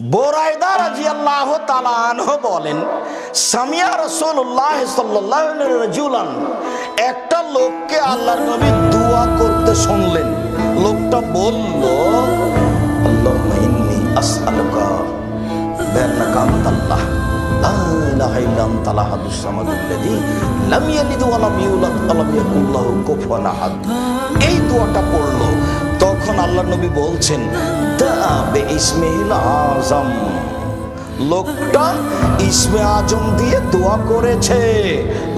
বুরায়দা রাদিয়াল্লাহু তাআলা আনহু বলেন, সামিয়া রাসূলুল্লাহ সাল্লাল্লাহু আলাইহি রাজুলান, একটা লোককে আল্লাহর নবী দোয়া করতে শুনলেন। লোকটা বলল, আল্লাহুম্মা ইন্নী আসআলুকা বিআন্নাকা আনতাল্লাহ লা ইলাহা ইল্লা আনতাল আহাদুস সামাদুল্লাযী লাম ইয়ালিদ ওয়া লাম ইউলাদ ওয়া লাম ইয়াকুল লাহু কুফুয়ান আহাদ। এই দোয়াটা পড়লো। তখন আল্লাহর নবী বলছেন, দা বিইসমিল আযম। লোকটা ইসমে আজম দিয়ে দোয়া করেছে।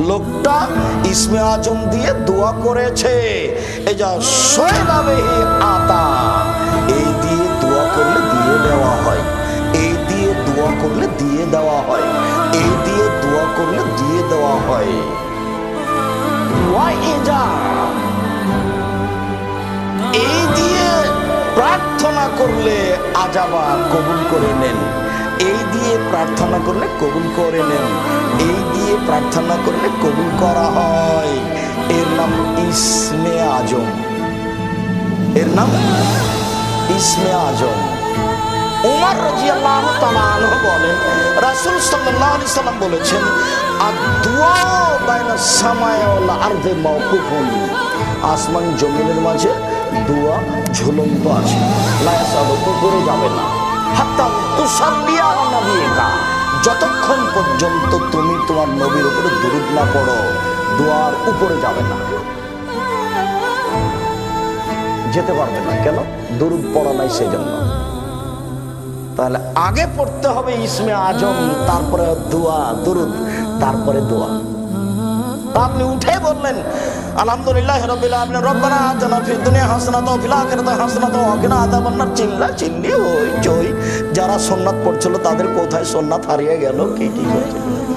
লোকটা ইসমে আজম দিয়ে দোয়া করেছে। এই যা সয়লাবে আতা, এই দিয়ে দোয়া করলে দিয়ে দেওয়া হয়। এই দিয়ে দোয়া করলে দিয়ে দেওয়া হয়। এই দিয়ে দোয়া করলে দিয়ে দেওয়া হয়। ওয়াইজা, এই দিয়ে প্রার্থনা করলে আজাবা কবুল করে নেন। এই দিয়ে প্রার্থনা করলে কবুল করে নেন। এই দিয়ে প্রার্থনা করলে কবুল করা হয়। এর নাম ইসমে আজম। এর নাম ইসমে আজম। উমর রাদিয়াল্লাহু তাআলা আনহু বলেন, রাসূল সাল্লাল্লাহু আলাইহি সাল্লাম বলেছেন, আদ-দুআ বাইনাস সামাই ওয়াল আরদি মাওকুফুন। আসমান জমিনের মাঝে দোয়া ঝুলন্ত আছে, লা ইয়াসাদু, উপরে যাবে না। হাত্তা তুসাল্লি আলা নবিকা, যতক্ষণ পর্যন্ত তুমি তোমার নবীর উপরে দরুদ না পড়ো, দোয়ার উপরে যাবে না, যেতে পারবে না। কেন? দরুদ পড়া নাই সেজন্য। তাহলে আগে পড়তে হবে ইসমে আজম, তারপরে দোয়া, দরুদ, তারপরে দোয়া। আপনি উঠে বললেন, আলহামদুলিল্লাহ রাব্বিল আলামিন, রব্বানা আতিনা ফিদ দুনিয়া হাসানাতাও ওয়া ফিল আখিরাতি হাসানাতাও ওয়া কিনা আযাবান্নার। চিল্লা চিল্লি ওই চই। যারা সুন্নাত পড়ছিল তাদের কোথায় সুন্নাত হারিয়ে গেল? কি করছিল?